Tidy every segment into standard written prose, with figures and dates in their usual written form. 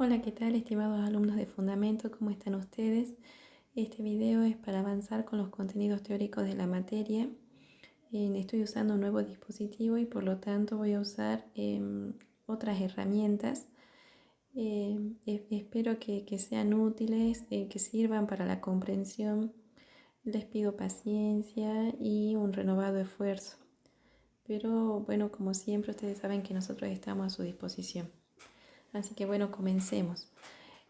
Hola, ¿qué tal, estimados alumnos de Fundamento? ¿Cómo están ustedes? Este video es para avanzar con los contenidos teóricos de la materia. Estoy usando un nuevo dispositivo y por lo tanto voy a usar otras herramientas. Espero que sean útiles, que sirvan para la comprensión. Les pido paciencia y un renovado esfuerzo. Pero bueno, como siempre, ustedes saben que nosotros estamos a su disposición. Así que bueno, comencemos.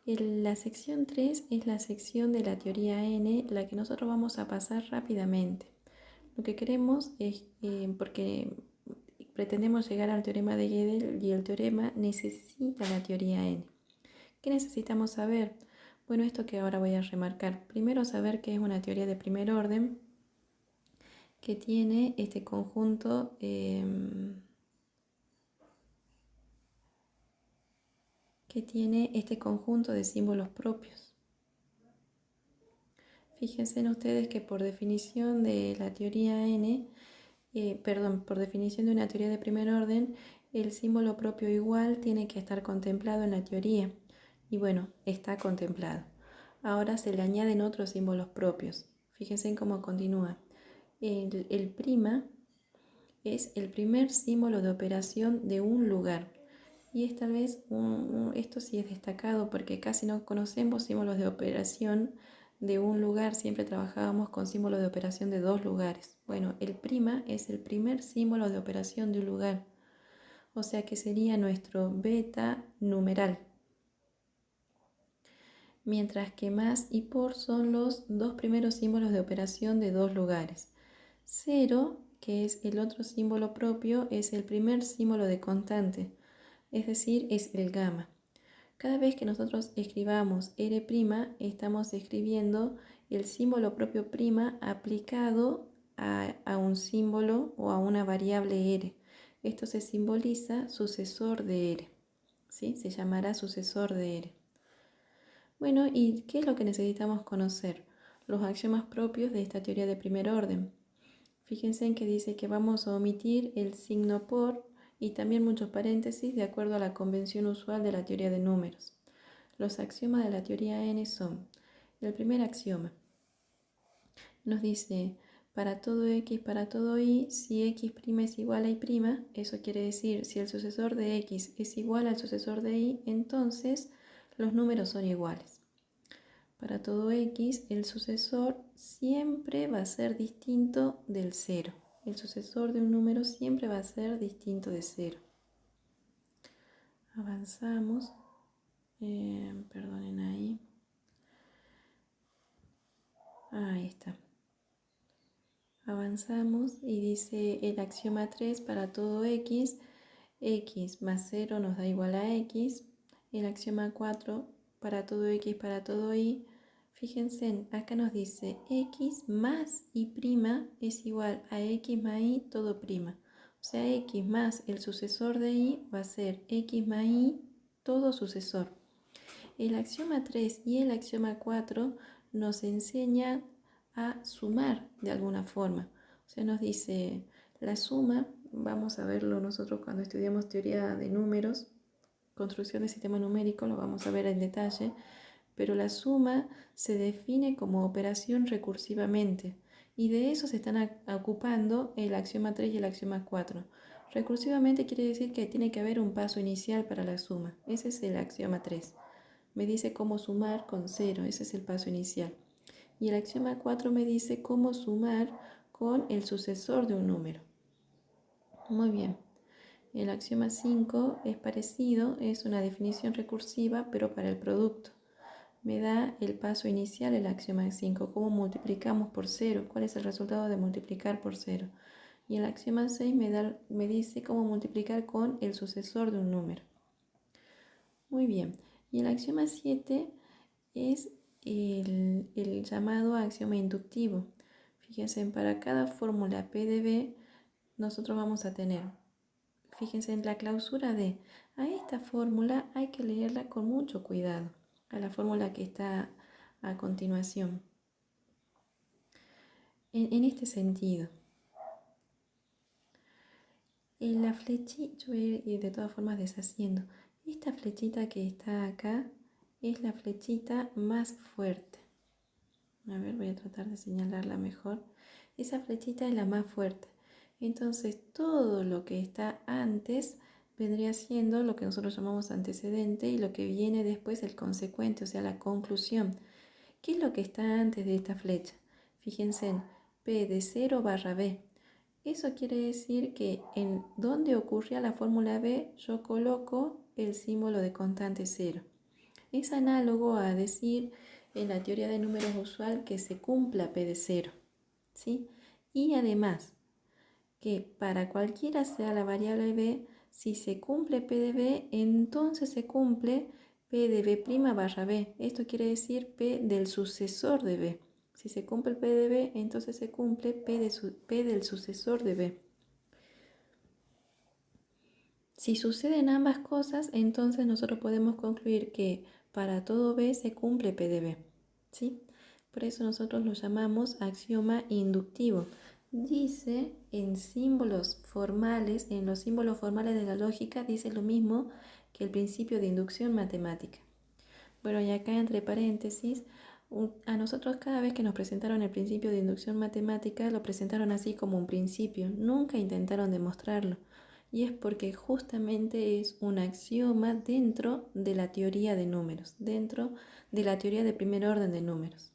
La sección 3 es la sección de la teoría N, la que nosotros vamos a pasar rápidamente. Lo que queremos es, porque pretendemos llegar al teorema de Gödel y el teorema necesita la teoría N. ¿Qué necesitamos saber? Bueno, esto que ahora voy a remarcar. Primero saber que es una teoría de primer orden que tiene este conjunto de símbolos propios. Fíjense en ustedes que por definición de la teoría N, por definición de una teoría de primer orden, el símbolo propio igual tiene que estar contemplado en la teoría. Y bueno, está contemplado. Ahora se le añaden otros símbolos propios. Fíjense en cómo continúa. El prima es el primer símbolo de operación de un lugar. Y es tal vez, esto sí es destacado porque casi no conocemos símbolos de operación de un lugar, siempre trabajábamos con símbolos de operación de dos lugares. Bueno, el prima es el primer símbolo de operación de un lugar, o sea que sería nuestro beta numeral. Mientras que más y por son los dos primeros símbolos de operación de dos lugares. Cero, que es el otro símbolo propio, es el primer símbolo de constante, es decir, es el gamma. Cada vez que nosotros escribamos R', estamos escribiendo el símbolo propio prima aplicado a un símbolo o a una variable R. Esto se simboliza sucesor de R, ¿sí? Se llamará sucesor de R. Bueno, ¿y qué es lo que necesitamos conocer? Los axiomas propios de esta teoría de primer orden. Fíjense en que dice que vamos a omitir el signo por y también muchos paréntesis de acuerdo a la convención usual de la teoría de números. Los axiomas de la teoría N son: el primer axioma nos dice para todo X, para todo Y, si X' es igual a Y', eso quiere decir si el sucesor de X es igual al sucesor de Y, entonces los números son iguales. Para todo X, el sucesor siempre va a ser distinto del 0. El sucesor de un número siempre va a ser distinto de 0. Avanzamos. Perdonen ahí. Ahí está. Avanzamos y dice el axioma 3 para todo X. X más 0 nos da igual a X. El axioma 4 para todo X, para todo Y. Fíjense, acá nos dice X más Y' es igual a X más Y todo prima. O sea, X más el sucesor de Y va a ser X más Y todo sucesor. El axioma 3 y el axioma 4 nos enseñan a sumar de alguna forma. O sea, nos dice la suma, vamos a verlo nosotros cuando estudiamos teoría de números, construcción de sistema numérico, lo vamos a ver en detalle, pero la suma se define como operación recursivamente y de eso se están ocupando el axioma 3 y el axioma 4. Recursivamente quiere decir que tiene que haber un paso inicial para la suma. Ese es el axioma 3. Me dice cómo sumar con 0, ese es el paso inicial. Y el axioma 4 me dice cómo sumar con el sucesor de un número. Muy bien. El axioma 5 es parecido, es una definición recursiva, pero para el producto. Me da el paso inicial, el axioma 5, cómo multiplicamos por 0, cuál es el resultado de multiplicar por 0. Y el axioma 6 me dice cómo multiplicar con el sucesor de un número. Muy bien. Y el axioma 7 es el llamado axioma inductivo. Fíjense, para cada fórmula P de B, nosotros vamos a tener, fíjense en la clausura de, a esta fórmula hay que leerla con mucho cuidado, a la fórmula que está a continuación. En este sentido, en la flechita, yo voy a ir de todas formas deshaciendo. Esta flechita que está acá es la flechita más fuerte. A ver, voy a tratar de señalarla mejor. Esa flechita es la más fuerte. Entonces, todo lo que está antes vendría siendo lo que nosotros llamamos antecedente y lo que viene después el consecuente, o sea, la conclusión. ¿Qué es lo que está antes de esta flecha? Fíjense en P de 0 barra B. Eso quiere decir que en donde ocurría la fórmula B, yo coloco el símbolo de constante 0. Es análogo a decir en la teoría de números usual que se cumpla P de 0, ¿sí? Y además, que para cualquiera sea la variable b, si se cumple P de b, entonces se cumple P de b' barra b. Esto quiere decir P del sucesor de b. Si se cumple P de b, entonces se cumple P del sucesor de b. Si suceden ambas cosas, entonces nosotros podemos concluir que para todo b se cumple P de b, ¿sí? Por eso nosotros lo llamamos axioma inductivo. Dice en símbolos formales, en los símbolos formales de la lógica, dice lo mismo que el principio de inducción matemática. Bueno, y acá entre paréntesis, a nosotros cada vez que nos presentaron el principio de inducción matemática, lo presentaron así como un principio, nunca intentaron demostrarlo. Y es porque justamente es un axioma dentro de la teoría de números, dentro de la teoría de primer orden de números.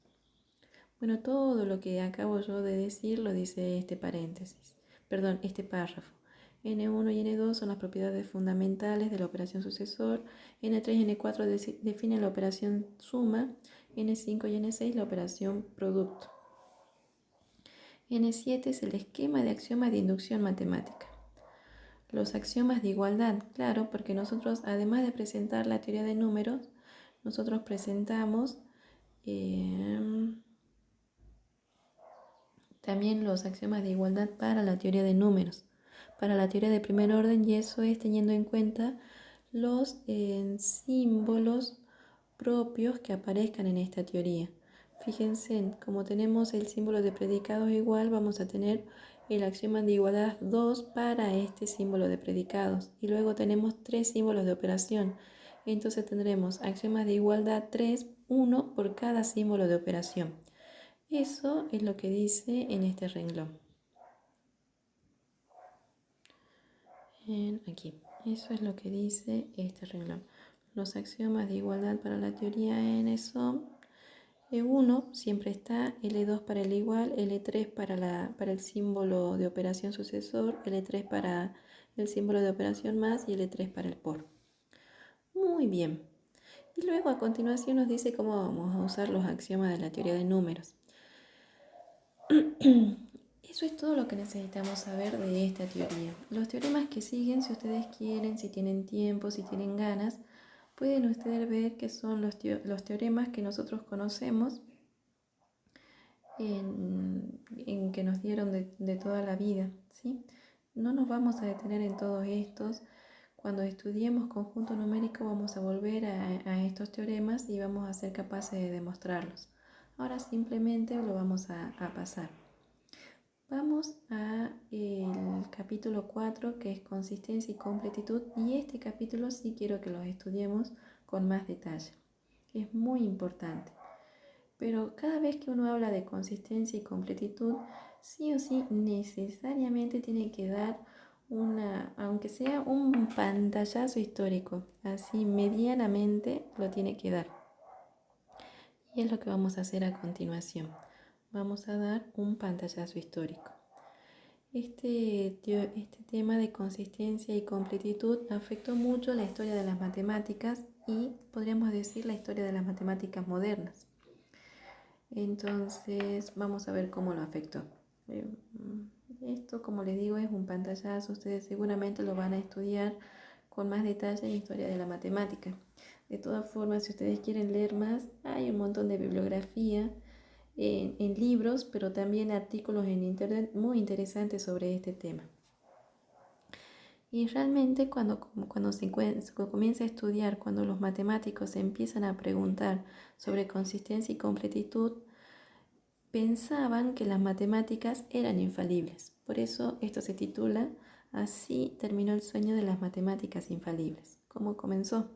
Bueno, todo lo que acabo yo de decir lo dice este paréntesis, perdón, este párrafo. N1 y N2 son las propiedades fundamentales de la operación sucesor, N3 y N4 definen la operación suma, N5 y N6 la operación producto. N7 es el esquema de axiomas de inducción matemática. Los axiomas de igualdad, claro, porque nosotros además de presentar la teoría de números, nosotros presentamos también los axiomas de igualdad para la teoría de números, para la teoría de primer orden, y eso es teniendo en cuenta los símbolos propios que aparezcan en esta teoría. Fíjense, como tenemos el símbolo de predicados igual, vamos a tener el axioma de igualdad 2 para este símbolo de predicados. Y luego tenemos 3 símbolos de operación. Entonces tendremos axiomas de igualdad 3, 1 por cada símbolo de operación. Eso es lo que dice en este renglón. Aquí. Eso es lo que dice este renglón. Los axiomas de igualdad para la teoría N son E1 siempre está, L2 para el igual, L3 para el símbolo de operación sucesor, L3 para el símbolo de operación más y L3 para el por. Muy bien. Y luego a continuación nos dice cómo vamos a usar los axiomas de la teoría de números. Eso es todo lo que necesitamos saber de esta teoría. Los teoremas que siguen, si ustedes quieren, si tienen tiempo, si tienen ganas, pueden ustedes ver que son los teoremas que nosotros conocemos en que nos dieron de toda la vida, ¿sí? No nos vamos a detener en todos estos. Cuando estudiemos conjunto numérico vamos a volver a estos teoremas y vamos a ser capaces de demostrarlos. Ahora simplemente lo vamos a pasar. Vamos a el capítulo 4, que es consistencia y completitud, y este capítulo sí quiero que lo estudiemos con más detalle. Es muy importante. Pero cada vez que uno habla de consistencia y completitud, sí o sí necesariamente tiene que dar aunque sea un pantallazo histórico, así medianamente lo tiene que dar. Y es lo que vamos a hacer a continuación. Vamos a dar un pantallazo histórico. Este tema de consistencia y completitud afectó mucho la historia de las matemáticas y podríamos decir la historia de las matemáticas modernas. Entonces vamos a ver cómo lo afectó. Esto, como les digo, es un pantallazo. Ustedes seguramente lo van a estudiar con más detalle en historia de la matemática. De todas formas, si ustedes quieren leer más, hay un montón de bibliografía en libros, pero también artículos en internet muy interesantes sobre este tema. Y realmente cuando se comienza a estudiar, cuando los matemáticos se empiezan a preguntar sobre consistencia y completitud, pensaban que las matemáticas eran infalibles. Por eso esto se titula Así terminó el sueño de las matemáticas infalibles. ¿Cómo comenzó?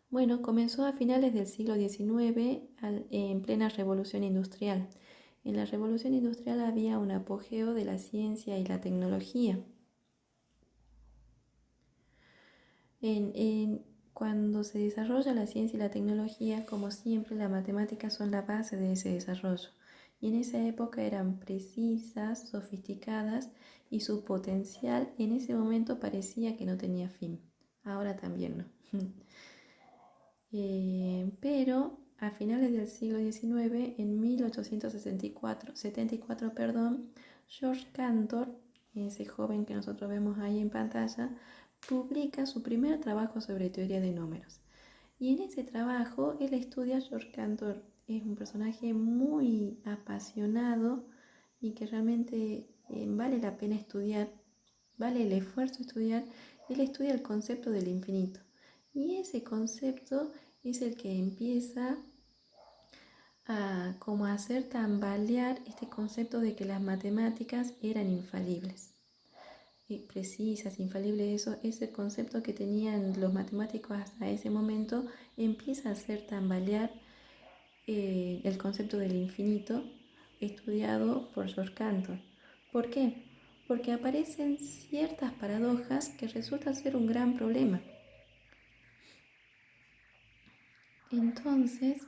Bueno, comenzó a finales del siglo XIX en plena revolución industrial. En la revolución industrial había un apogeo de la ciencia y la tecnología. Cuando se desarrolla la ciencia y la tecnología, como siempre, las matemáticas son la base de ese desarrollo. Y en esa época eran precisas, sofisticadas y su potencial en ese momento parecía que no tenía fin. Ahora también no. Pero a finales del siglo XIX, en 1874, George Cantor, ese joven que nosotros vemos ahí en pantalla, publica su primer trabajo sobre teoría de números. Y en ese trabajo él estudia, George Cantor es un personaje muy apasionado y que realmente vale la pena estudiar, vale el esfuerzo estudiar. Él estudia el concepto del infinito. Y ese concepto es el que empieza a como hacer tambalear este concepto de que las matemáticas eran infalibles. Precisas, infalibles, ese concepto que tenían los matemáticos hasta ese momento empieza a hacer tambalear el concepto del infinito estudiado por George Cantor. ¿Por qué? Porque aparecen ciertas paradojas que resultan ser un gran problema. Entonces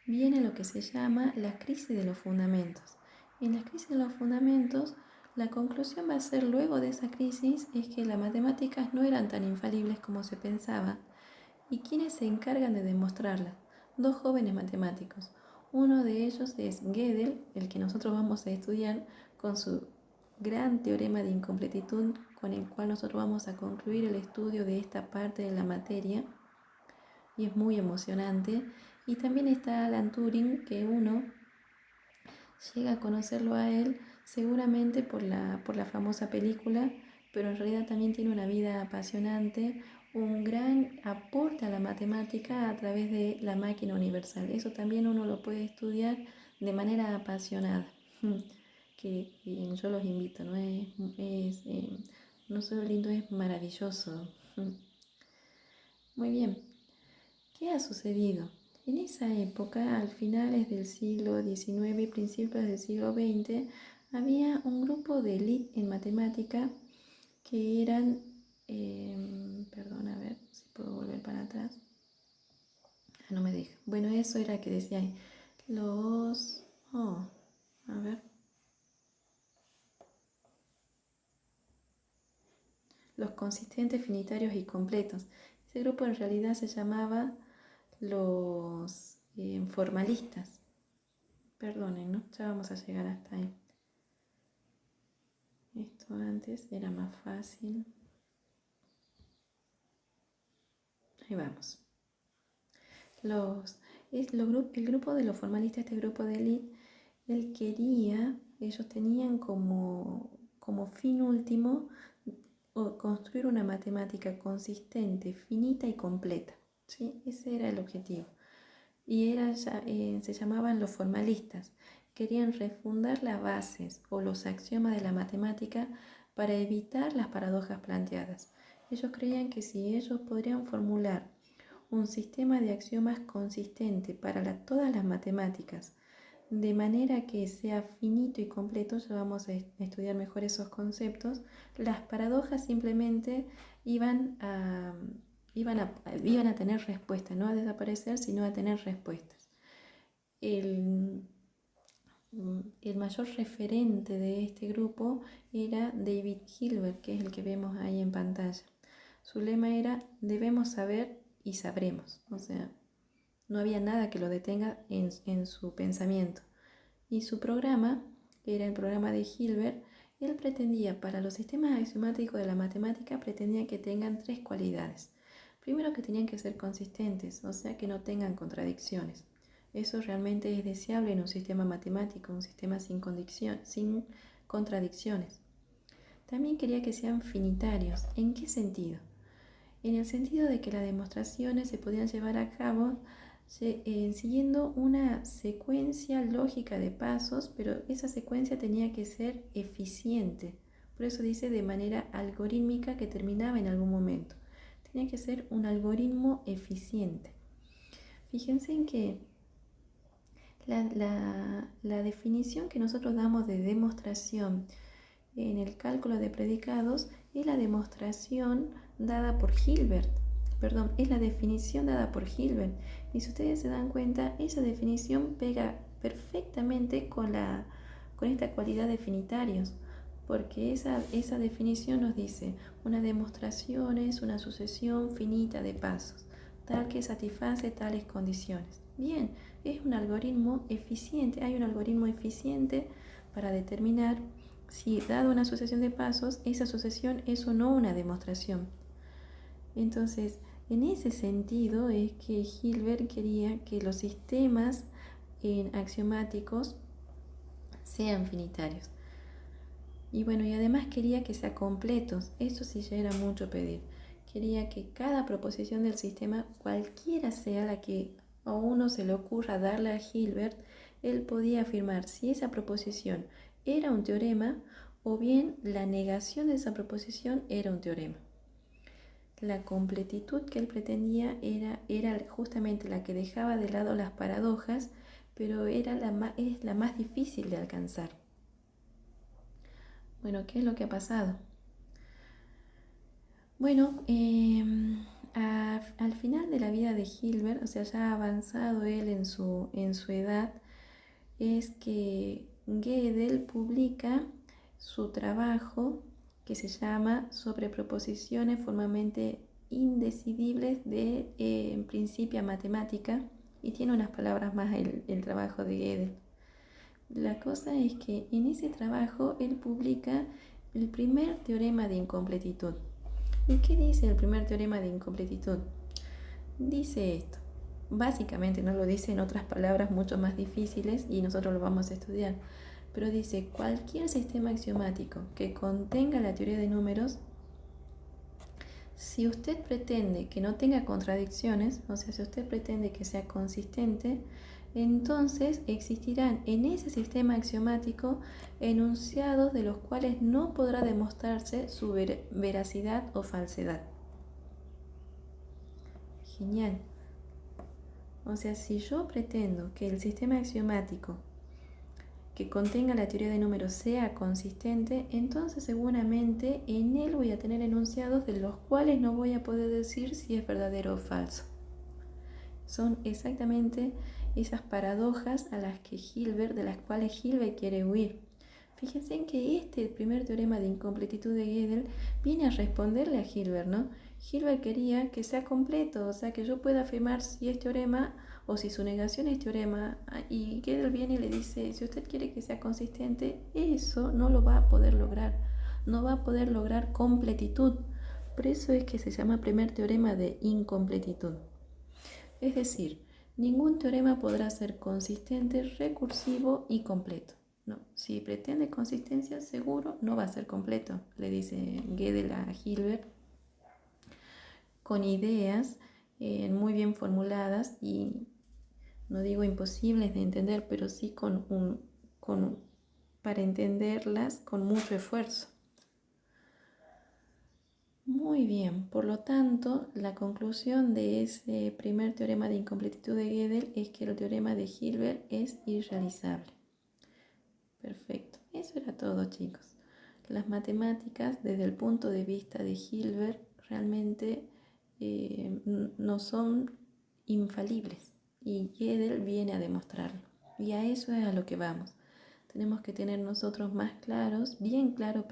viene lo que se llama la crisis de los fundamentos. En la crisis de los fundamentos, la conclusión va a ser luego de esa crisis es que las matemáticas no eran tan infalibles como se pensaba. ¿Y quiénes se encargan de demostrarlas? Dos jóvenes matemáticos. Uno de ellos es Gödel, el que nosotros vamos a estudiar con su gran teorema de incompletitud, con el cual nosotros vamos a concluir el estudio de esta parte de la materia. Y es muy emocionante. Y también está Alan Turing, que uno llega a conocerlo a él seguramente por la famosa película, pero en realidad también tiene una vida apasionante, un gran aporte a la matemática a través de la máquina universal. Eso también uno lo puede estudiar de manera apasionada, que yo los invito, ¿no? No solo lindo, es maravilloso. Muy bien. ¿Qué ha sucedido? En esa época, al finales del siglo XIX y principios del siglo XX, había un grupo de élite en matemática que eran, perdón, a ver si puedo volver para atrás. No me deja. Bueno, eso era que decía ahí. A ver. Los consistentes, finitarios y completos. Ese grupo en realidad se llamaba los formalistas. Perdonen, ¿no? Ya vamos a llegar hasta ahí. Esto antes era más fácil. Ahí vamos. El grupo de los formalistas, este grupo de élite, ellos tenían como fin último construir una matemática consistente, finita y completa. ¿Sí? Ese era el objetivo. Y se llamaban los formalistas. Querían refundar las bases o los axiomas de la matemática para evitar las paradojas planteadas. Ellos creían que si ellos podrían formular un sistema de axiomas consistente para todas las matemáticas, de manera que sea finito y completo, ya vamos a estudiar mejor esos conceptos, las paradojas simplemente iban a tener respuestas, no a desaparecer, sino a tener respuestas. El mayor referente de este grupo era David Hilbert, que es el que vemos ahí en pantalla. Su lema era: debemos saber y sabremos. O sea, no había nada que lo detenga en su pensamiento. Y su programa, que era el programa de Hilbert, él pretendía, para los sistemas axiomáticos de la matemática, pretendía que tengan tres cualidades. Primero, que tenían que ser consistentes, o sea, que no tengan contradicciones. Eso realmente es deseable en un sistema matemático, un sistema sin contradicciones. También quería que sean finitarios. ¿En qué sentido? En el sentido de que las demostraciones se podían llevar a cabo siguiendo una secuencia lógica de pasos, pero esa secuencia tenía que ser eficiente, Por eso dice de manera algorítmica que terminaba en algún momento. Tiene que ser un algoritmo eficiente. Fíjense en que la definición que nosotros damos de demostración en el cálculo de predicados es la demostración dada por Hilbert. Perdón, es la definición dada por Hilbert. Y si ustedes se dan cuenta, esa definición pega perfectamente con esta cualidad de finitarios, porque esa definición nos dice: una demostración es una sucesión finita de pasos, tal que satisface tales condiciones. Bien, es un algoritmo eficiente, hay un algoritmo eficiente para determinar si, dado una sucesión de pasos, esa sucesión es o no una demostración. Entonces, en ese sentido es que Hilbert quería que los sistemas axiomáticos sean finitarios. Y bueno, y además quería que sean completos. Eso sí ya era mucho pedir. Quería que cada proposición del sistema, cualquiera sea la que a uno se le ocurra darle a Hilbert, él podía afirmar si esa proposición era un teorema o bien la negación de esa proposición era un teorema. La completitud que él pretendía era justamente la que dejaba de lado las paradojas, pero es la más difícil de alcanzar. Bueno, ¿qué es lo que ha pasado? Bueno, al final de la vida de Hilbert, o sea, ya avanzado él en su edad, es que Gödel publica su trabajo que se llama Sobre proposiciones formalmente indecidibles de Principia Matemática, y tiene unas palabras más el trabajo de Gödel. La cosa es que en ese trabajo él publica el primer teorema de incompletitud. ¿Y qué dice el primer teorema de incompletitud? Dice esto. Básicamente no lo dice en otras palabras mucho más difíciles y nosotros lo vamos a estudiar. Pero dice: cualquier sistema axiomático que contenga la teoría de números, si usted pretende que no tenga contradicciones, o sea, si usted pretende que sea consistente, entonces existirán en ese sistema axiomático enunciados de los cuales no podrá demostrarse su veracidad o falsedad. Genial. O sea, si yo pretendo que el sistema axiomático que contenga la teoría de números sea consistente, entonces seguramente en él voy a tener enunciados de los cuales no voy a poder decir si es verdadero o falso. Son exactamente esas paradojas de las cuales Hilbert quiere huir. Fíjense en que este primer teorema de incompletitud de Gödel viene a responderle a Hilbert, ¿no? Hilbert quería que sea completo, o sea, que yo pueda afirmar si es teorema o si su negación es teorema, y Gödel viene y le dice: si usted quiere que sea consistente, eso no lo va a poder lograr, no va a poder lograr completitud. Por eso es que se llama primer teorema de incompletitud. Es decir, ningún teorema podrá ser consistente, recursivo y completo. No, si pretende consistencia, seguro no va a ser completo, le dice Gödel a Hilbert, con ideas muy bien formuladas y no digo imposibles de entender, pero sí para entenderlas con mucho esfuerzo. Muy bien, por lo tanto, la conclusión de ese primer teorema de incompletitud de Gödel es que el teorema de Hilbert es irrealizable. Perfecto, eso era todo, chicos. Las matemáticas, desde el punto de vista de Hilbert, realmente no son infalibles, y Gödel viene a demostrarlo. Y a eso es a lo que vamos. Tenemos que tener nosotros bien claro,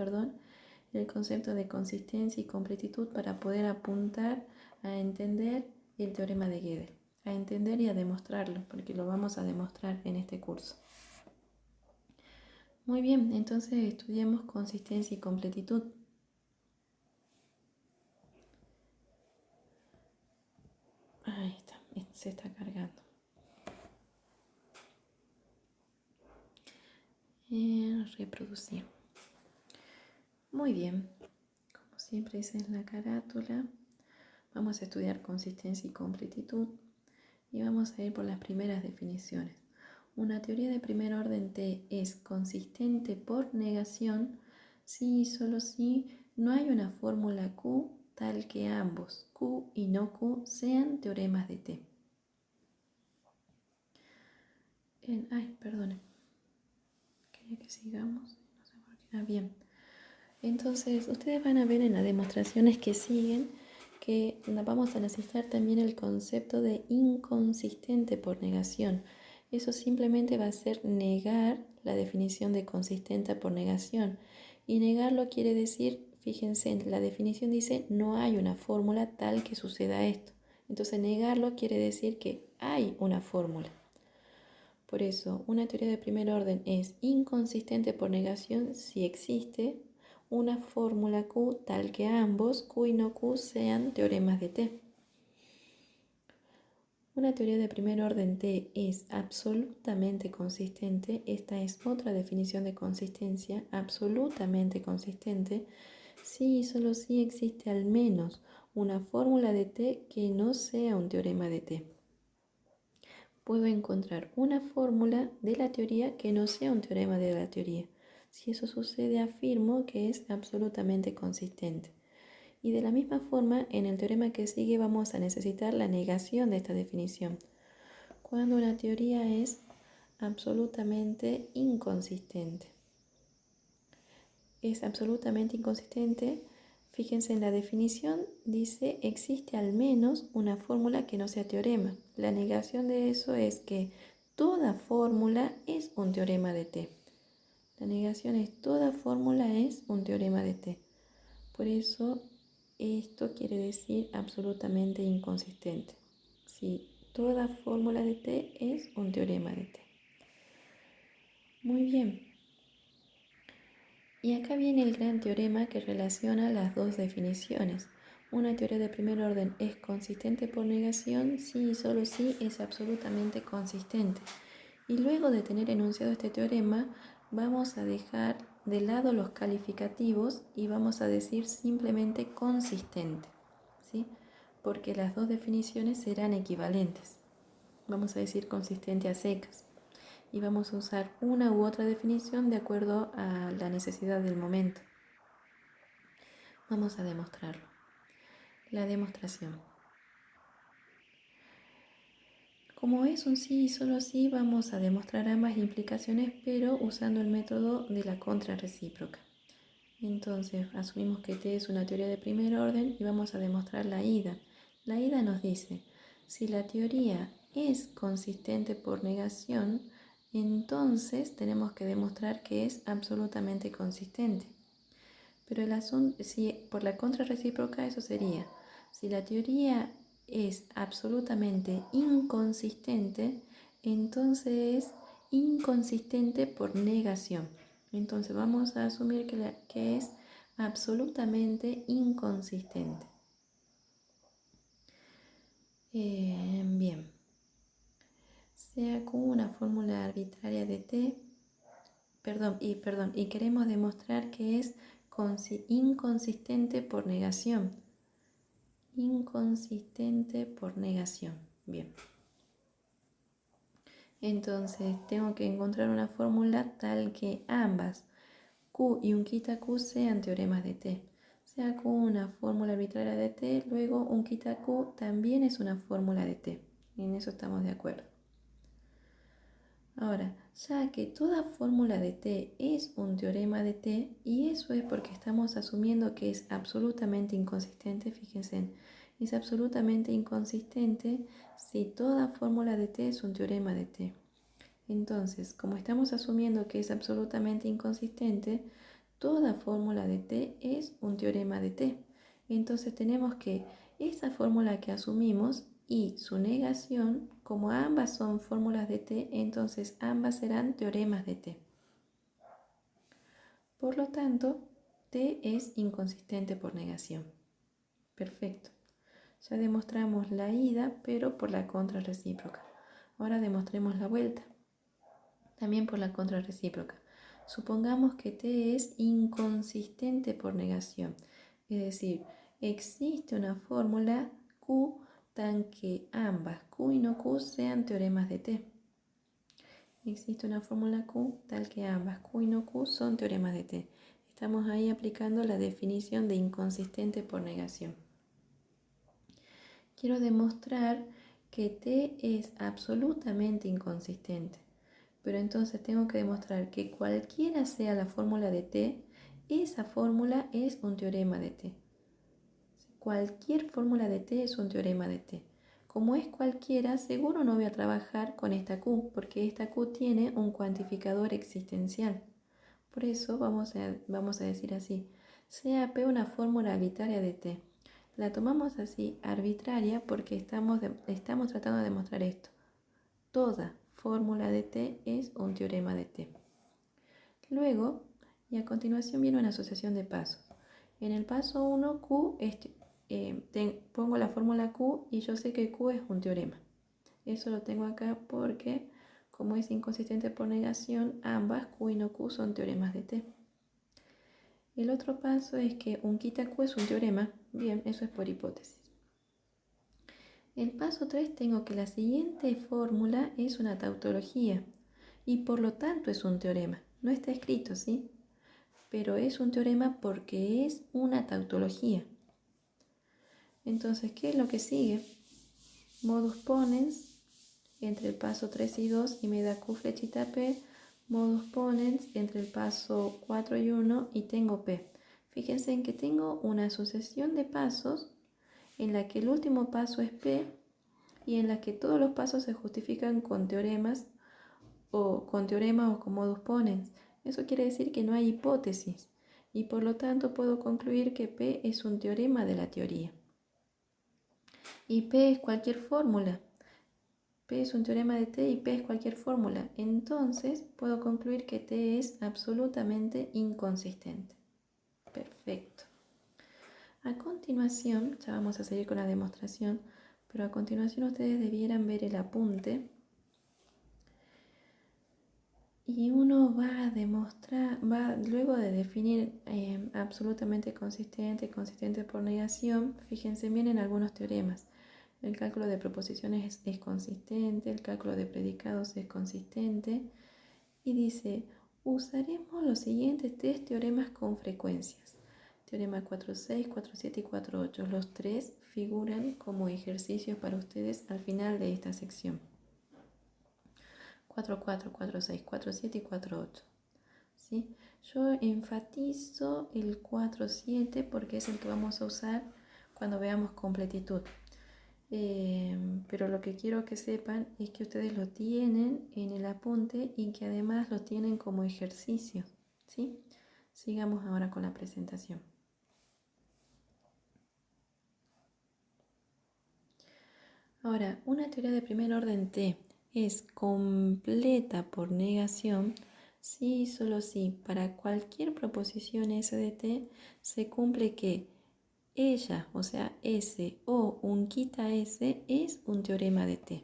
el concepto de consistencia y completitud para poder apuntar a entender el teorema de Gödel, a entender y a demostrarlo, porque lo vamos a demostrar en este curso. Muy bien, entonces estudiemos consistencia y completitud. Ahí está, se está cargando. Reproducir. Muy bien, como siempre dice en la carátula, vamos a estudiar consistencia y completitud y vamos a ir por las primeras definiciones. Una teoría de primer orden T es consistente por negación sí y solo si no hay una fórmula Q tal que ambos Q y no Q sean teoremas de T. Perdón, quería que sigamos, no sé por qué. Bien. Entonces, ustedes van a ver en las demostraciones que siguen que vamos a necesitar también el concepto de inconsistente por negación. Eso simplemente va a ser negar la definición de consistente por negación. Y negarlo quiere decir, fíjense, la definición dice no hay una fórmula tal que suceda esto. Entonces, negarlo quiere decir que hay una fórmula. Por eso, una teoría de primer orden es inconsistente por negación si existe una fórmula Q tal que ambos, Q y no Q, sean teoremas de T. Una teoría de primer orden T es absolutamente consistente. Esta es otra definición de consistencia, absolutamente consistente, si y solo si existe al menos una fórmula de T que no sea un teorema de T. Puedo encontrar una fórmula de la teoría que no sea un teorema de la teoría. Si eso sucede, afirmo que es absolutamente consistente. Y de la misma forma, en el teorema que sigue vamos a necesitar la negación de esta definición. Cuando una teoría es absolutamente inconsistente. Es absolutamente inconsistente. Fíjense en la definición, dice existe al menos una fórmula que no sea teorema. La negación de eso es que toda fórmula es un teorema de T. La negación es toda fórmula es un teorema de T. Por eso esto quiere decir absolutamente inconsistente. Si toda fórmula de T es un teorema de T. Muy bien. Y acá viene el gran teorema que relaciona las dos definiciones. Una teoría de primer orden es consistente por negación si y solo si es absolutamente consistente. Y luego de tener enunciado este teorema, vamos a dejar de lado los calificativos y vamos a decir simplemente consistente, ¿sí? Porque las dos definiciones serán equivalentes. Vamos a decir consistente a secas. Y vamos a usar una u otra definición de acuerdo a la necesidad del momento. Vamos a demostrarlo. La demostración. Como es un sí y solo sí, vamos a demostrar ambas implicaciones, pero usando el método de la contrarrecíproca. Entonces, asumimos que T es una teoría de primer orden y vamos a demostrar la ida. La ida nos dice, si la teoría es consistente por negación, entonces tenemos que demostrar que es absolutamente consistente. Pero el asunto, si por la contrarrecíproca, eso sería, si la teoría es absolutamente inconsistente, entonces es inconsistente por negación. Entonces vamos a asumir que es absolutamente inconsistente. Bien. Sea Q una fórmula arbitraria de T, y queremos demostrar que es inconsistente por negación. Inconsistente por negación. Bien. Entonces tengo que encontrar una fórmula tal que ambas Q y un quita Q sean teoremas de T. Sea Q una fórmula arbitraria de T, luego un quita Q también es una fórmula de T. En eso estamos de acuerdo. Ahora, ya que toda fórmula de T es un teorema de T, y eso es porque estamos asumiendo que es absolutamente inconsistente, fíjense, es absolutamente inconsistente si toda fórmula de T es un teorema de T. Entonces, como estamos asumiendo que es absolutamente inconsistente, toda fórmula de T es un teorema de T. Entonces tenemos que esa fórmula que asumimos y su negación, como ambas son fórmulas de T, entonces ambas serán teoremas de T. Por lo tanto, T es inconsistente por negación. Perfecto. Ya demostramos la ida, pero por la contrarrecíproca. Ahora demostremos la vuelta, también por la contrarrecíproca. Supongamos que T es inconsistente por negación, es decir, existe una fórmula Q tan que ambas Q y no Q sean teoremas de T. Existe una fórmula Q tal que ambas Q y no Q son teoremas de T. Estamos ahí aplicando la definición de inconsistente por negación. Quiero demostrar que T es absolutamente inconsistente. Pero entonces tengo que demostrar que cualquiera sea la fórmula de T, esa fórmula es un teorema de T. Cualquier fórmula de T es un teorema de T. Como es cualquiera, seguro no voy a trabajar con esta Q, porque esta Q tiene un cuantificador existencial. Por eso vamos a decir así, sea P una fórmula arbitraria de T. La tomamos así, arbitraria, porque estamos tratando de demostrar esto. Toda fórmula de T es un teorema de T. Luego, y a continuación viene una asociación de pasos. En el paso 1, Q pongo la fórmula Q y yo sé que Q es un teorema. Eso lo tengo acá porque, como es inconsistente por negación, ambas Q y no Q son teoremas de T. El otro paso es que un quita Q es un teorema. Bien, eso es por hipótesis. El paso 3 tengo que la siguiente fórmula es una tautología y por lo tanto es un teorema. No está escrito, ¿sí? Pero es un teorema porque es una tautología. Entonces, ¿qué es lo que sigue? Modus ponens entre el paso 3 y 2 y me da Q flechita P. Modus ponens entre el paso 4 y 1 y tengo P. Fíjense en que tengo una sucesión de pasos en la que el último paso es P y en la que todos los pasos se justifican con teoremas o con modus ponens. Eso quiere decir que no hay hipótesis y por lo tanto puedo concluir que P es un teorema de la teoría. Y P es cualquier fórmula. P es un teorema de T y P es cualquier fórmula. Entonces puedo concluir que T es absolutamente inconsistente. Perfecto. A continuación, ya vamos a seguir con la demostración, pero a continuación ustedes debieran ver el apunte. Y uno va a demostrar, luego de definir absolutamente consistente por negación, fíjense bien en algunos teoremas. El cálculo de proposiciones es consistente, el cálculo de predicados es consistente. Y dice, usaremos los siguientes tres teoremas con frecuencias. Teorema 4.6, 4.7 y 4.8. Los tres figuran como ejercicios para ustedes al final de esta sección. 4.4, 4.6, 4.7 y 4.8. ¿Sí? Yo enfatizo el 4.7 porque es el que vamos a usar cuando veamos completitud. Pero lo que quiero que sepan es que ustedes lo tienen en el apunte y que además lo tienen como ejercicio, ¿sí? Sigamos ahora con la presentación. Ahora, una teoría de primer orden T es completa por negación si y solo si para cualquier proposición S de T se cumple que ella, o sea, S o un quita S es un teorema de T.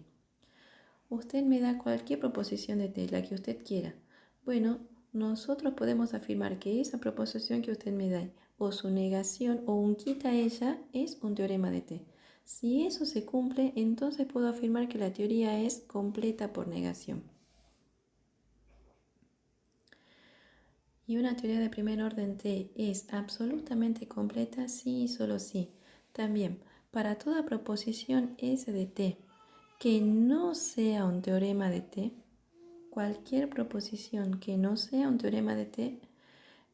Usted me da cualquier proposición de T, la que usted quiera. Bueno, nosotros podemos afirmar que esa proposición que usted me da o su negación o un quita ella es un teorema de T. Si eso se cumple, entonces puedo afirmar que la teoría es completa por negación. Y una teoría de primer orden T es absolutamente completa si y solo si. También, para toda proposición S de T que no sea un teorema de T, cualquier proposición que no sea un teorema de T,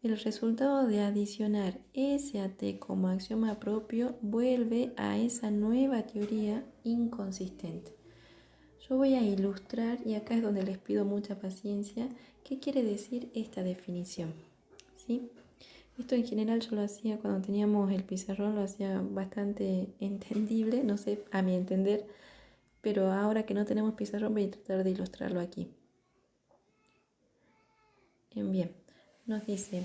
el resultado de adicionar S a T como axioma propio vuelve a esa nueva teoría inconsistente. Yo voy a ilustrar, y acá es donde les pido mucha paciencia, qué quiere decir esta definición. ¿Sí? Esto en general yo lo hacía cuando teníamos el pizarrón, lo hacía bastante entendible, no sé, a mi entender, pero ahora que no tenemos pizarrón voy a tratar de ilustrarlo aquí. Bien, nos dice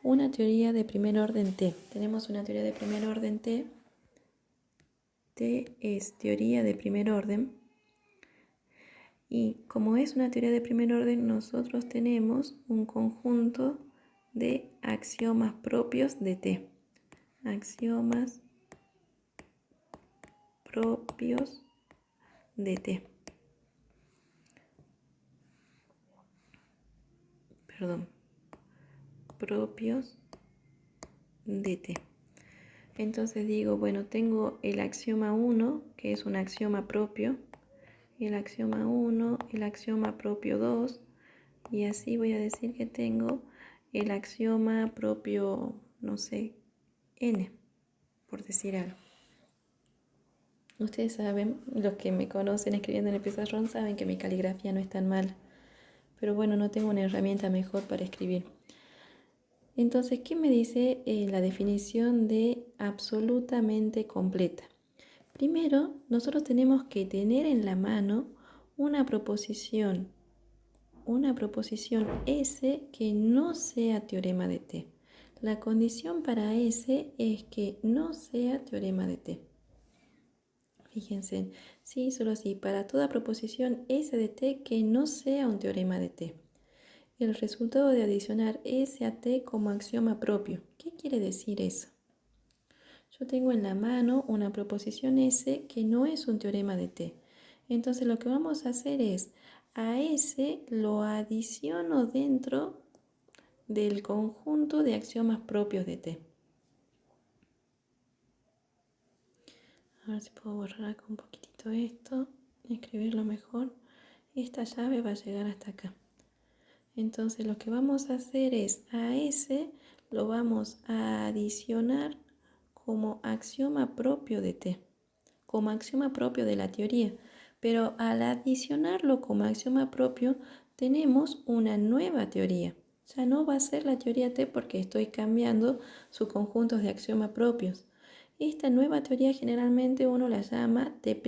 una teoría de primer orden T. Tenemos una teoría de primer orden T. T es teoría de primer orden. Y como es una teoría de primer orden, nosotros tenemos un conjunto de axiomas propios de T. Axiomas propios de T. Propios de t. Entonces digo, bueno, tengo el axioma 1, que es un axioma propio, el axioma 1, el axioma propio 2, y así voy a decir que tengo el axioma propio, no sé, n, por decir algo. Ustedes saben, los que me conocen escribiendo en el pizarrón saben que mi caligrafía no es tan mala, pero bueno, no tengo una herramienta mejor para escribir. Entonces, ¿qué me dice la definición de absolutamente completa? Primero, nosotros tenemos que tener en la mano una proposición S que no sea teorema de T. La condición para S es que no sea teorema de T. Fíjense, sí, solo así, para toda proposición S de T que no sea un teorema de T. El resultado de adicionar S a T como axioma propio. ¿Qué quiere decir eso? Yo tengo en la mano una proposición S que no es un teorema de T. Entonces lo que vamos a hacer es, a S lo adiciono dentro del conjunto de axiomas propios de T. A ver si puedo borrar acá un poquitito esto, escribirlo mejor. Esta llave va a llegar hasta acá. Entonces lo que vamos a hacer es, a S lo vamos a adicionar como axioma propio de T, como axioma propio de la teoría. Pero al adicionarlo como axioma propio, tenemos una nueva teoría. Ya no va a ser la teoría T porque estoy cambiando sus conjuntos de axioma propios. Esta nueva teoría generalmente uno la llama T',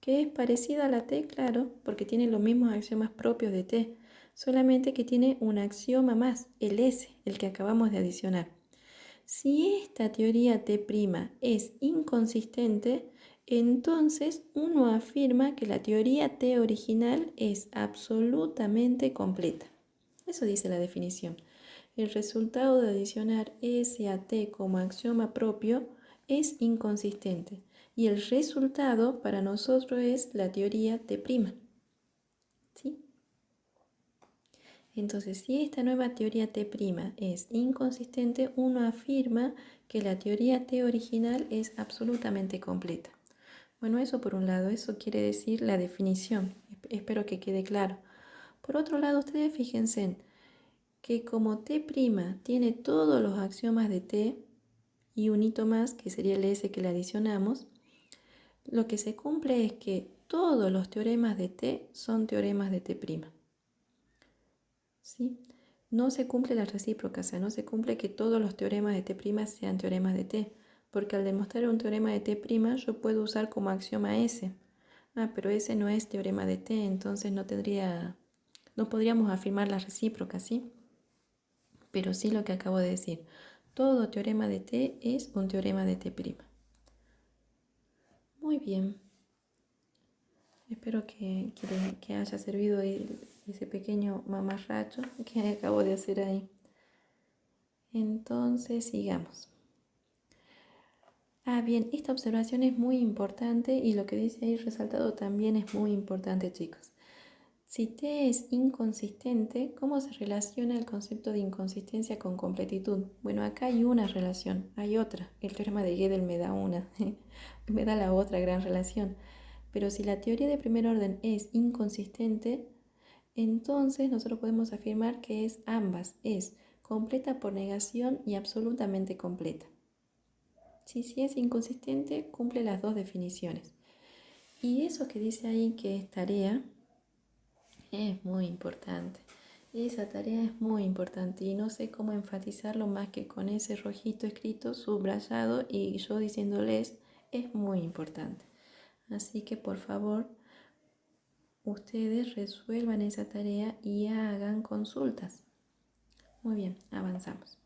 que es parecida a la T, claro, porque tiene los mismos axiomas propios de T, solamente que tiene un axioma más, el S, el que acabamos de adicionar. Si esta teoría T' es inconsistente, entonces uno afirma que la teoría T original es absolutamente completa. Eso dice la definición. El resultado de adicionar S a T como axioma propio es inconsistente y el resultado para nosotros es la teoría T'. ¿Sí? Entonces, si esta nueva teoría T' es inconsistente, uno afirma que la teoría T original es absolutamente completa. Bueno, eso por un lado, eso quiere decir la definición. Espero que quede claro. Por otro lado, ustedes fíjense que como T' tiene todos los axiomas de T y un hito más, que sería el S que le adicionamos, lo que se cumple es que todos los teoremas de T son teoremas de T'. ¿Sí? No se cumple la recíproca, o sea, no se cumple que todos los teoremas de T' sean teoremas de T, porque al demostrar un teorema de T' yo puedo usar como axioma S. Pero ese no es teorema de T, entonces no podríamos afirmar la recíproca, ¿sí? Pero sí lo que acabo de decir, todo teorema de T es un teorema de T'. Muy bien. Espero que haya servido ese pequeño mamarracho que acabo de hacer ahí. Entonces, sigamos. Bien, esta observación es muy importante y lo que dice ahí resaltado también es muy importante, chicos. Si T es inconsistente, ¿cómo se relaciona el concepto de inconsistencia con completitud? Bueno, acá hay una relación, hay otra. El teorema de Gödel me da una, me da la otra gran relación. Pero si la teoría de primer orden es inconsistente, entonces nosotros podemos afirmar que es ambas, es completa por negación y absolutamente completa. Si es inconsistente, cumple las dos definiciones. Y eso que dice ahí que es tarea, es muy importante. Esa tarea es muy importante y no sé cómo enfatizarlo más que con ese rojito escrito, subrayado y yo diciéndoles, es muy importante. Así que por favor, ustedes resuelvan esa tarea y hagan consultas. Muy bien, avanzamos.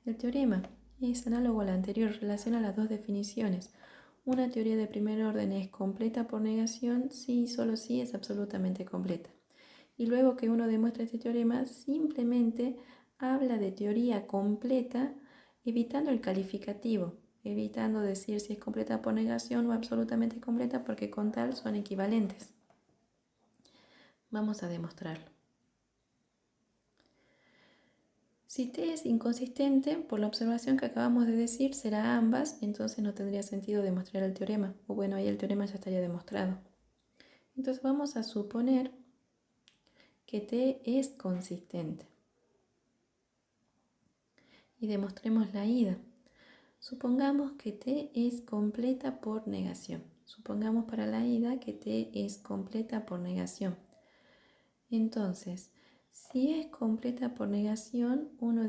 El teorema es análogo al anterior, relaciona las dos definiciones. Una teoría de primer orden es completa por negación, sí, solo sí es absolutamente completa. Y luego que uno demuestra este teorema, simplemente habla de teoría completa, evitando el calificativo, evitando decir si es completa por negación o absolutamente completa, porque con tal son equivalentes. Vamos a demostrarlo. Si T es inconsistente, por la observación que acabamos de decir, será ambas, entonces no tendría sentido demostrar el teorema. O bueno, ahí el teorema ya estaría demostrado. Entonces vamos a suponer que T es consistente. Y demostremos la ida. Supongamos que T es completa por negación. Supongamos para la ida que T es completa por negación. Entonces, si es completa por negación, uno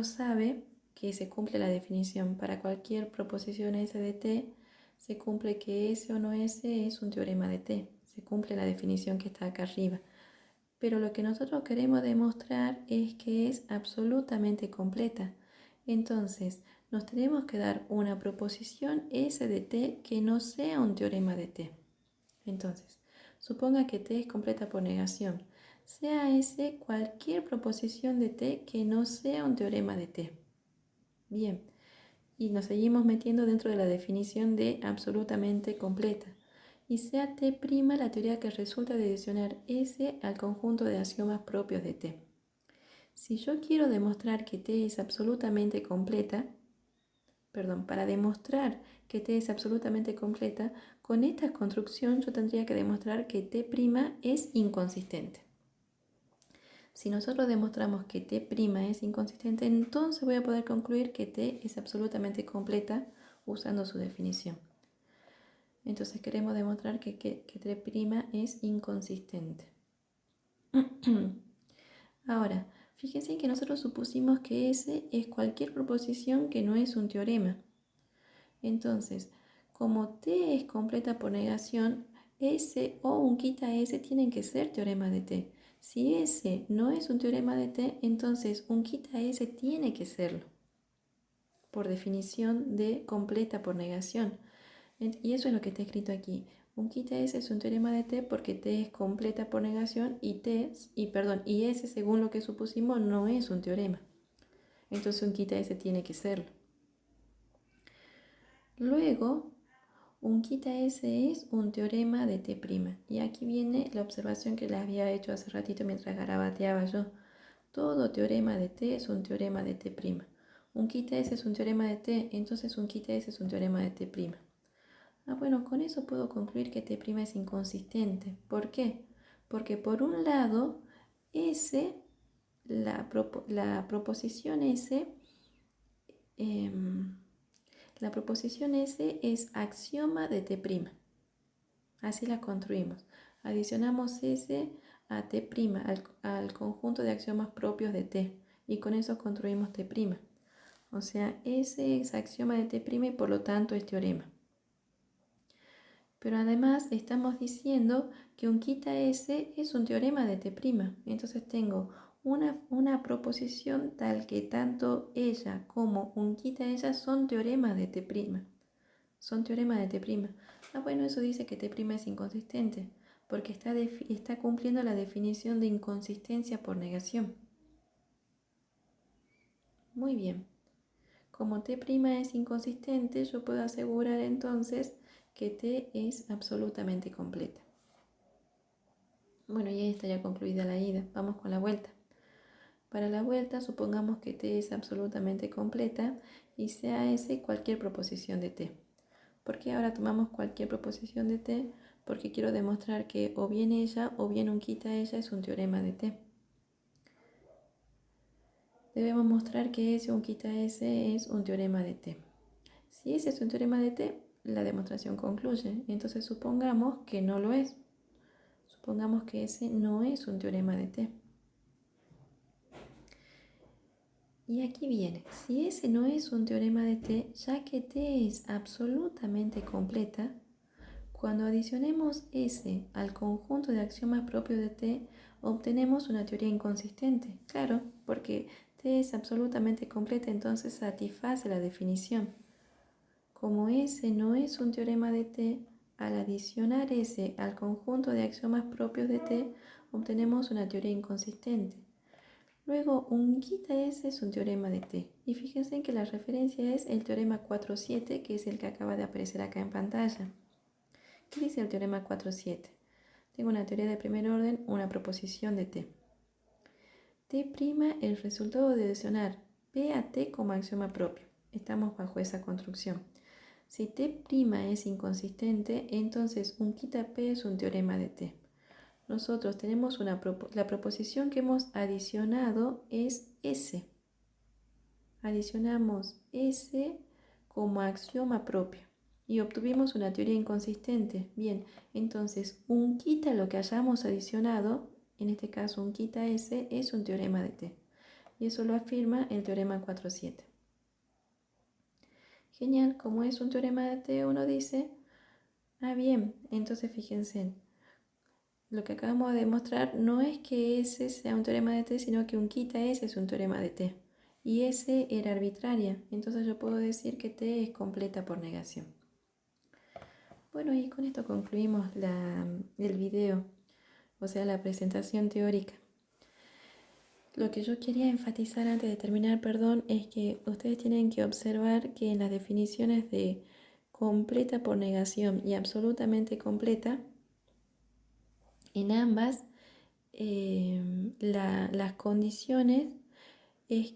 sabe que se cumple la definición. Para cualquier proposición S de T, se cumple que S o no S es un teorema de T. Se cumple la definición que está acá arriba. Pero lo que nosotros queremos demostrar es que es absolutamente completa. Entonces, nos tenemos que dar una proposición S de T que no sea un teorema de T. Entonces, suponga que T es completa por negación. Sea S cualquier proposición de T que no sea un teorema de T. Bien, y nos seguimos metiendo dentro de la definición de absolutamente completa. Y sea T' la teoría que resulta de adicionar S al conjunto de axiomas propios de T. Si yo quiero demostrar que T es absolutamente completa, para demostrar que T es absolutamente completa, con esta construcción yo tendría que demostrar que T' es inconsistente. Si nosotros demostramos que T' es inconsistente, entonces voy a poder concluir que T es absolutamente completa usando su definición. Entonces queremos demostrar que T' es inconsistente. Ahora, fíjense que nosotros supusimos que S es cualquier proposición que no es un teorema. Entonces, como T es completa por negación, S o un quita S tienen que ser teorema de T. Si S no es un teorema de T, entonces un quita S tiene que serlo, por definición de completa por negación. Y eso es lo que está escrito aquí. Un quita S es un teorema de T porque T es completa por negación y S, según lo que supusimos, no es un teorema. Entonces un quita S tiene que serlo. Luego, un quita S es un teorema de T'. Y aquí viene la observación que les había hecho hace ratito mientras garabateaba yo. Todo teorema de T es un teorema de T'. Un quita S es un teorema de T, entonces un quita S es un teorema de T'. Bueno, con eso puedo concluir que T' es inconsistente. ¿Por qué? Porque por un lado, S, la proposición S, la proposición S es axioma de T'. Así la construimos. Adicionamos S a T', al conjunto de axiomas propios de T. Y con eso construimos T'. O sea, S es axioma de T' y por lo tanto es teorema. Pero además estamos diciendo que un quita S es un teorema de T'. Entonces tengo una proposición tal que tanto ella como un quita ella son teoremas de T'. Son teoremas de T'. Bueno, eso dice que T' es inconsistente, porque está cumpliendo la definición de inconsistencia por negación. Muy bien. Como T' es inconsistente, yo puedo asegurar entonces que T es absolutamente completa. Bueno, y ahí está ya concluida la ida. Vamos con la vuelta. Para la vuelta, supongamos que T es absolutamente completa y sea S cualquier proposición de T. ¿Por qué ahora tomamos cualquier proposición de T? Porque quiero demostrar que o bien ella o bien un quita ella es un teorema de T. Debemos mostrar que S un quita S es un teorema de T. Si S es un teorema de T, la demostración concluye. Entonces supongamos que no lo es. Supongamos que S no es un teorema de T. Y aquí viene, si S no es un teorema de T, ya que T es absolutamente completa, cuando adicionemos S al conjunto de axiomas propios de T, obtenemos una teoría inconsistente. Claro, porque T es absolutamente completa, entonces satisface la definición. Como S no es un teorema de T, al adicionar S al conjunto de axiomas propios de T, obtenemos una teoría inconsistente. Luego, un quita S es un teorema de T. Y fíjense que la referencia es el teorema 4.7, que es el que acaba de aparecer acá en pantalla. ¿Qué dice el teorema 4.7? Tengo una teoría de primer orden, una proposición de T. T', el resultado de adicionar P a T como axioma propio. Estamos bajo esa construcción. Si T' es inconsistente, entonces un quita P es un teorema de T. Nosotros tenemos la proposición que hemos adicionado es S. Adicionamos S como axioma propio y obtuvimos una teoría inconsistente. Bien, entonces un quita lo que hayamos adicionado, en este caso un quita S, es un teorema de T. Y eso lo afirma el teorema 4.7. Genial, como es un teorema de T, uno dice, bien, entonces fíjense, lo que acabamos de demostrar no es que S sea un teorema de T, sino que un quita S es un teorema de T. Y S era arbitraria, entonces yo puedo decir que T es completa por negación. Bueno, y con esto concluimos el video, o sea, la presentación teórica. Lo que yo quería enfatizar antes de terminar, perdón, es que ustedes tienen que observar que en las definiciones de completa por negación y absolutamente completa, en ambas las condiciones es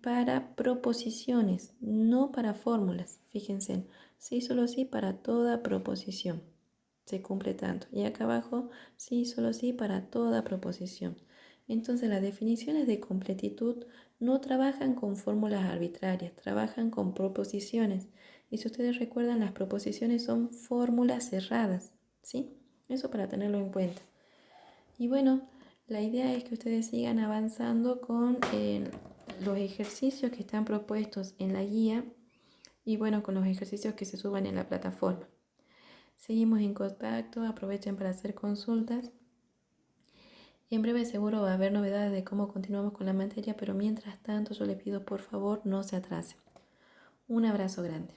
para proposiciones, no para fórmulas. Fíjense, sí, solo sí para toda proposición. Se cumple tanto. Y acá abajo, sí, solo sí para toda proposición. Entonces las definiciones de completitud no trabajan con fórmulas arbitrarias, trabajan con proposiciones. Y si ustedes recuerdan, las proposiciones son fórmulas cerradas, ¿sí? Eso para tenerlo en cuenta. Y bueno, la idea es que ustedes sigan avanzando con los ejercicios que están propuestos en la guía y bueno, con los ejercicios que se suban en la plataforma. Seguimos en contacto, aprovechen para hacer consultas. En breve seguro va a haber novedades de cómo continuamos con la materia, pero mientras tanto yo les pido por favor no se atrasen. Un abrazo grande.